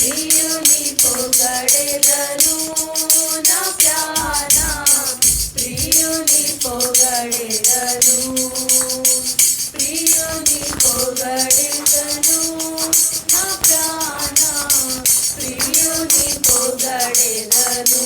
ప్రియుని పొగడెదను నా ప్రాణ ప్రియుని పొగడెదను ప్రియుని పొగడెదను నా ప్రాణ ప్రియుని పొగడెదను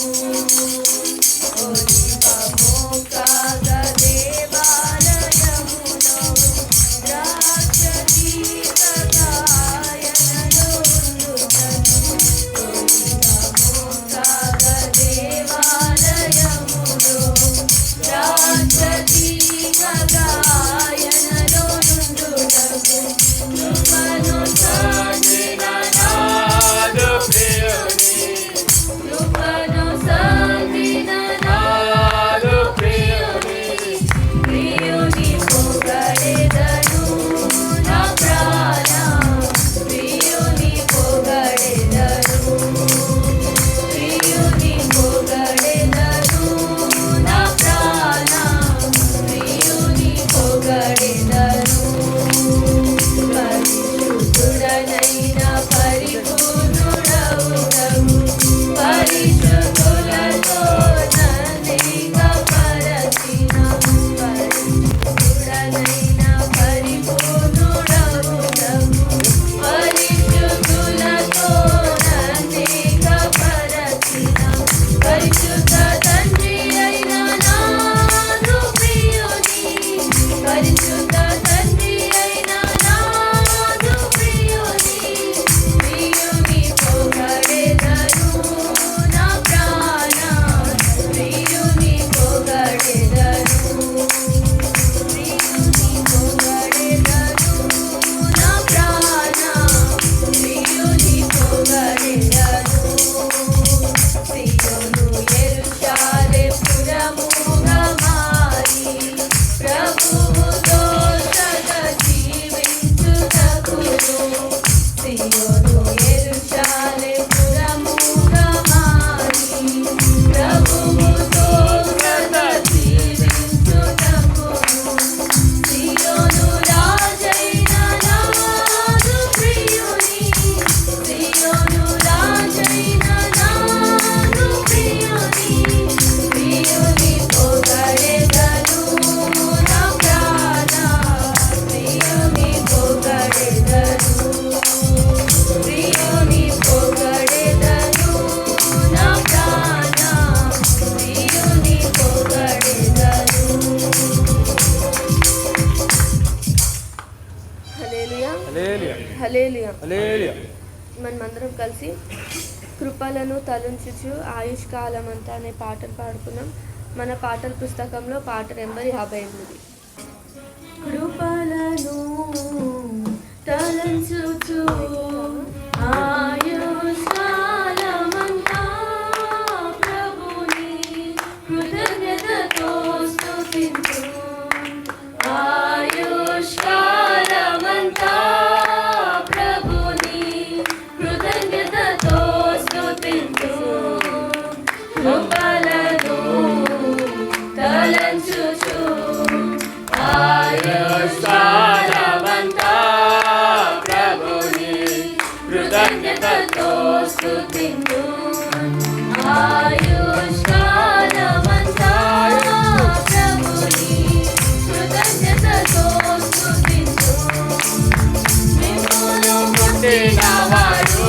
మనమందరం కలిసి కృపలను తలంచుచు ఆయుష్కాలమంతా అనే పాటలు పాడుకున్నాం. మన పాటల పుస్తకంలో పాట నెంబర్ 58. కృపలను తలంచుచు ఆయుష్కాలమంతా ప్రభుని కృతజ్ఞతతో స్తుతించు ఆయుష్కాలమంతా కృపలను తలంచుచు ఆయుష్కాలమంతా ప్రభుని కృతజ్ఞతతో స్తుతించు ఆయుష్కాలమంతా ప్రభుని కృతజ్ఞతతో స్తుతించు మిమ్మును పుట్టినవాడు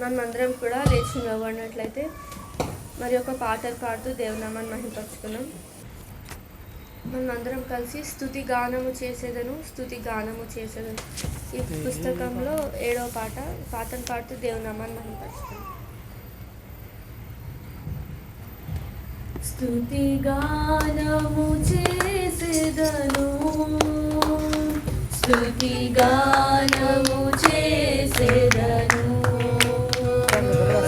మనం అందరం కూడా లేచి నిలబడినట్లయితే మరి ఒక పాటలు పాడుతూ దేవునామాన్ని మహిమపరుచుకున్నాం. మనం అందరం కలిసి స్తుతి గానము చేసేదను ఈ పుస్తకంలో 7వ పాటను పాడుతూ దేవునామాన్ని మహిమపరుచుకున్నాం. స్తుతి గానము చేసేదను స్తుతి గానము చేసేదను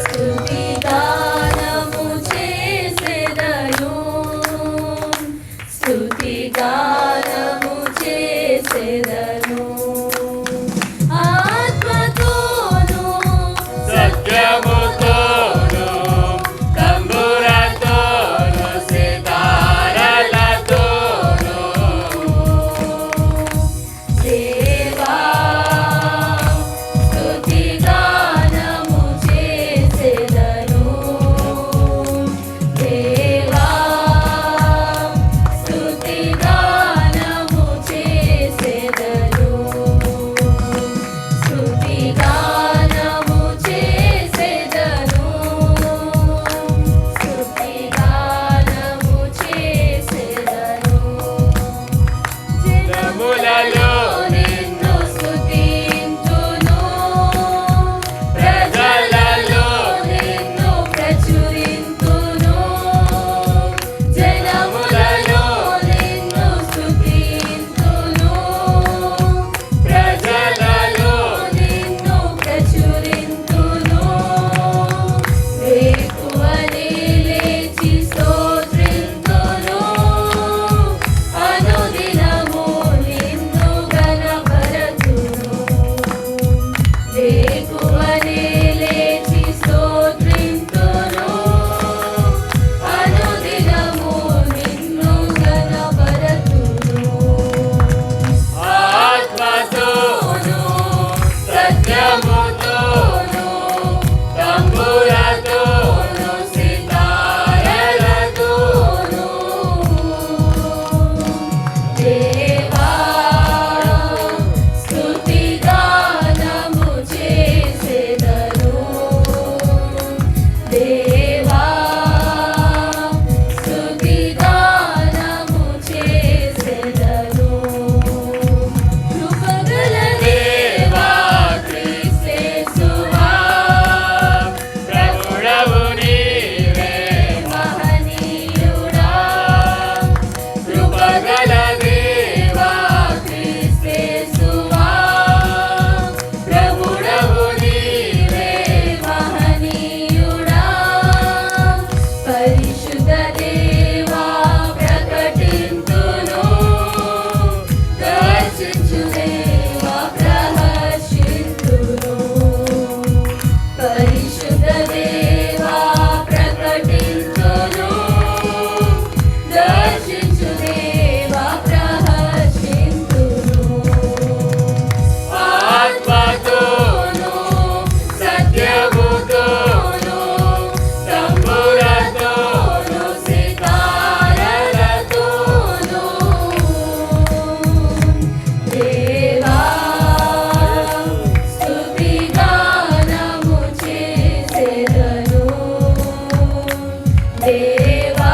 స్తుతి గానము చేసేదను స్తుతి గానము చేసేదను ఆత్మతోను సత్యముతోను తంబురతోను సితారలతోను దేవా స్తుతి గానము చేసేదను దేవా స్తుతి గానము చేసేదను స్తుతి గానము చేసేదను స్తుతి గానము చేసేదను జనములలో నిన్ను స్తుతింతును ప్రజలలో నిన్ను ప్రచురింతును జనములలో నిన్ను స్తుతింతును ప్రజలలో నిన్ను ప్రచురింతును వేకువనే లేచి స్తోత్రింతును అనుదినము నిన్ను గణపరచును వేకువనే లేచి స్తోత్రింతును అనుదినము నిన్ను గణపరచును ఆత్మతోను సత్యముతోను తంబురతోను సితారలతోను దేవా స్తుతి గానము చేసేదను దేవా స్తుతి గానము చేసేదను కృపగల దేవా క్రీస్తేసువా ప్రభుడవు నీవే మహనీయుడా కృపగల దేవా క్రీస్తేసువా ప్రభుడవు నీవే మహనీయుడా పరిశుద్ధ దేవా ప్రకటింతును దర్శించు దేవా ప్రహర్షింతును పరిశుద్ధ దేవా ప్రకటించును దర్శించు దేవా ప్రహర్షింతును ఆత్మతోను సత్యముతోను తంబురతోను సితారలతోను దేవా స్తుతి గానము చేసేదను దేవా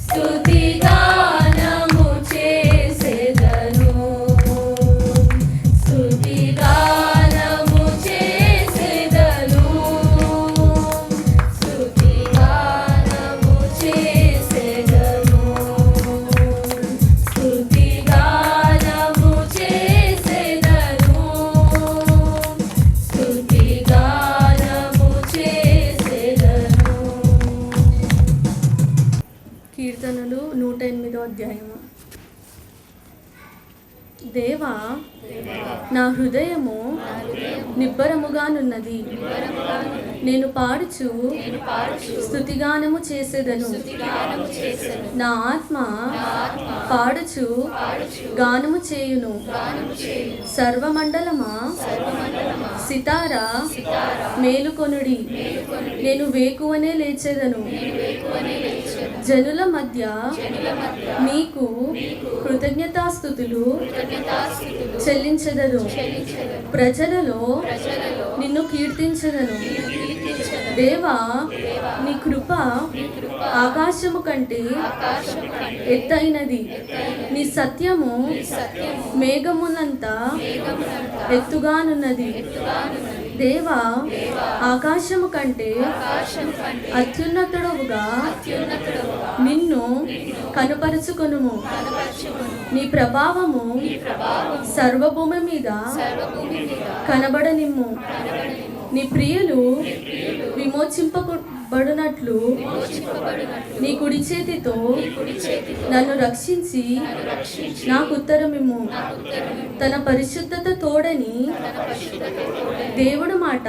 స్తుతి గానము చేసేదను స్తుతి గానము చేసేదను స్తుతి గానము చేసేదను స్తుతి గానము చేసేదను స్తుతి గానము చేసేదను. కీర్తనలు 108వ అధ్యాయము. దేవా నా హృదయము నిబ్బరముగానున్నది నేను పాడుచు స్తుతిగానము చేసేదను నా ఆత్మ పాడుచు గానము చేయును సర్వమండలమా సితారా మేలుకొనుడి నేను వేకువనే లేచెదను జనుల మధ్య మీకు కృతజ్ఞతాస్తుతులు చెల్లించెదను. ప్రజలలో నిన్ను కీర్తించెదను. దేవా, నీ కృప ఆకాశము కంటే ఎత్తైనది. నీ సత్యము మేఘమునంత ఎత్తుగానున్నది. దేవా, ఆకాశము కంటే అత్యున్నతుడవుగా నిన్ను కనుపరుచుకొనుము. నీ ప్రభావము సర్వభూమి మీద కనబడనిమ్ము. నీ ప్రియులు విమోచింపబడినట్లు నీ కుడి చేతితో నన్ను రక్షించి నాకు ఉత్తరమిమ్ము. తన పరిశుద్ధత తోడని దేవుడు మాట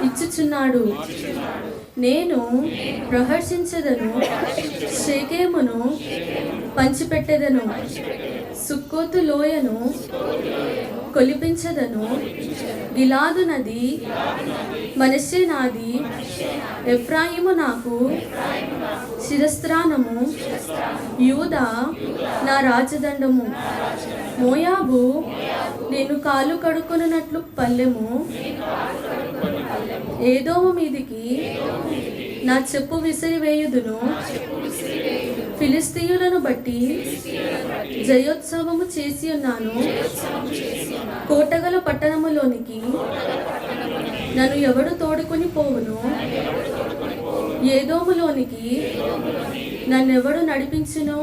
ఇచ్చుచున్నాడు. నేను ప్రహర్షించదను, షేకెమును పంచిపెట్టెదను, సుక్కోతు లోయను కొలిపించదను. గిలాదు నది మనష్షే నాది, ఎఫ్రాయిము నాకు శిరస్త్రాణము, యూదా నా రాజదండము. మోయాబు నేను కాలు కడుకొనున్నట్లు పల్లెము, ఏదోము మీదికి నా చెప్పు విసిరివేయుదును. ఫిలిస్తీయులను బట్టి జయోత్సవము చేసి ఉన్నాను. కోటగల పట్టణములోనికి నన్ను ఎవడు తోడుకొని పోవును? ఏదోములోనికి నన్నెవడు నడిపించును?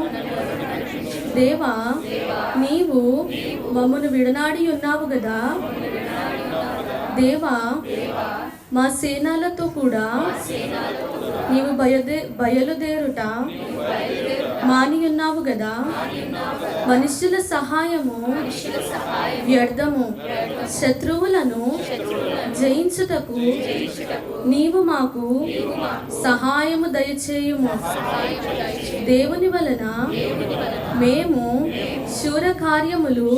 దేవా, నీవు మమ్మను విడనాడి ఉన్నావు గదా. దేవా, మా సేనలతో కూడా నీవు బయలుదేరుట మానియున్నావు గదా. మనుష్యుల సహాయము వ్యర్థము. శత్రువులను జయించుటకు నీవు మాకు సహాయము దయచేయుము. దేవుని వలన మేము శూర కార్యములు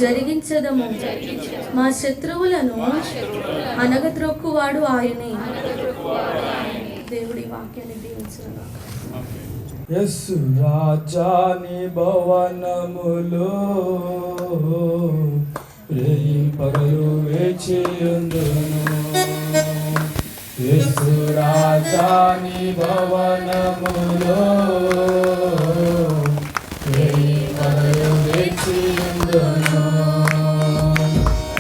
జరిగించదము. మా శత్రువులను అనగత్రొక్కువాడు ఆయనే. దేవుడి వాక్యాన్ని దీవించును. యేసు రాజాని భవనములో పగలు వేచియుందును. యేసు రాజాని భవనములో పగలు వేచియుందును.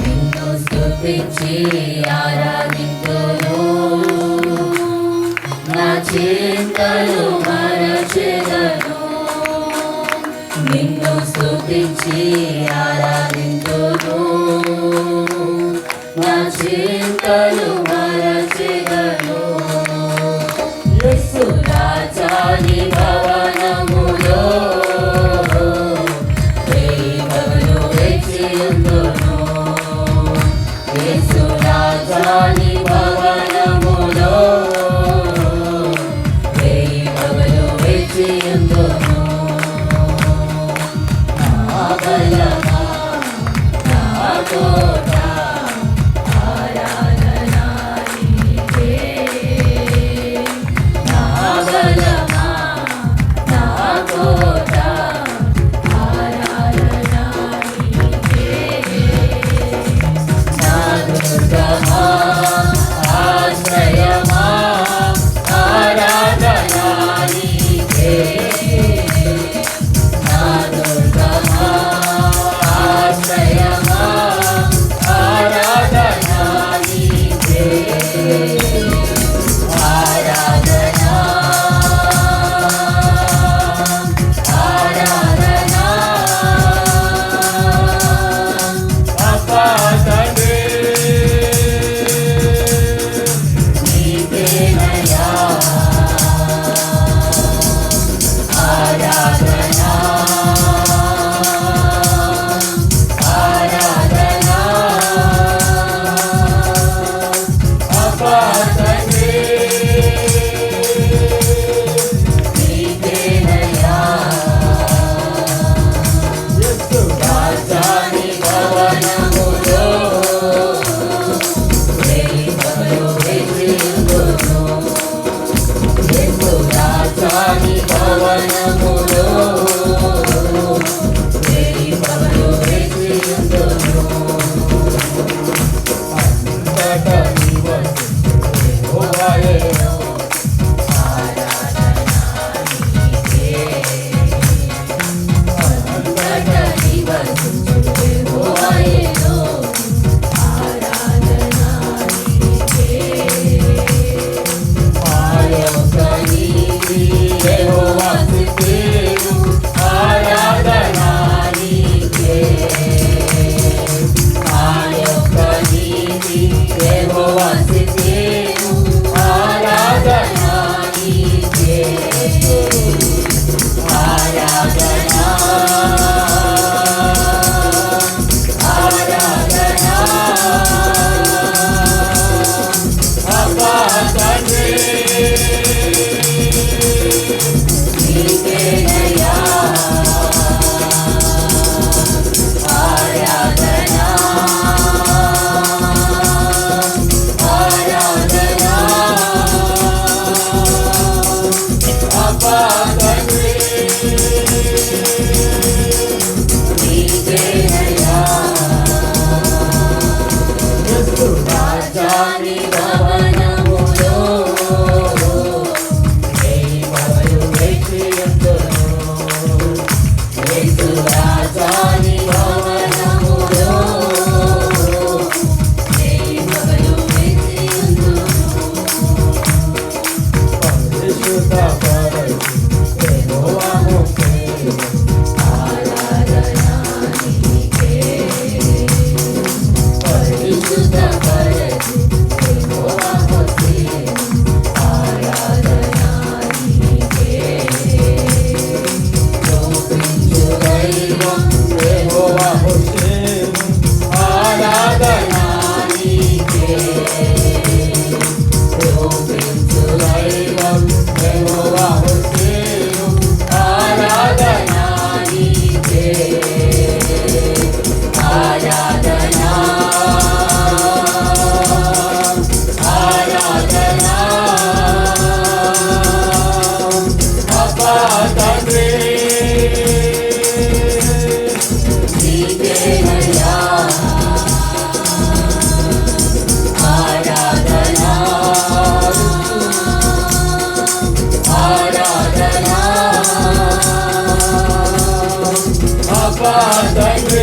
నిన్ను స్తుతించి ఆరాధింతును, నా చింతలు మరచెదను. నిన్ను స్తుతించి ఆరాధింతును, నా చింతలు మరచెదను. యేసు రాజాని భవనములో పగలు వేచియుందును. యేసు రాజాని భవనములో పగలు వేచియుందును. నా బలమా, నా కోట, ఆరాధన నీకే. నా బలమా, నా కోట, ఆరాధన నీకే. నా దుర్గమా, ఆశ్రయమా, ఆరాధన నీకే. నా దుర్గమా, ఆశ్రయమా, ఆరాధన నీకే. ఆరాధన, ఆరాధన, అపాతడే నీకేనయ్యా. భవనములో వేయి పగలు వేచియుందును. అంతటా నివసించు యెహోవాయే అంతటా నివసించు యెహోవాయేను. ఆరాధన నీకే. ఆయొక్క నీతి యెహోవా స్తుతించెను. ఆరాధన నీకే. ఆయొక్క నీతి యెహోవా స్తుతించెను. ఆరాధన నీకే. ఆరాధన ఆరాధన అబ్బా తండ్రి నీకేనయ్యా. ఆరాధన ఆరాధన అబ్బా తండ్రి నీకేనయ్యా. యేసు రాజాని భవనములో వేయి పగలు వేచియుందును. యేసు రాజాని భవనములో వేయి పగలు వేచియుందును. పరిశుద్ధ పరచు యెహోవాను సేవించు. ఆరాధన నీకే. పరిశుద్ధ పరచు యెహోవాను సేవించు. ఆరాధన నీకే. లోపించు దైవం యెహోవా హోషేను. ఆరాధన నీకే. లోపించు దైవం యెహోవా హోషేను. ఆరాధన నీకే. ఆరాధన ఆరాధన అబ్బా తండ్రి నీకేనయ్యా. ఆరాధన ఆరాధన అబ్బా తండ్రి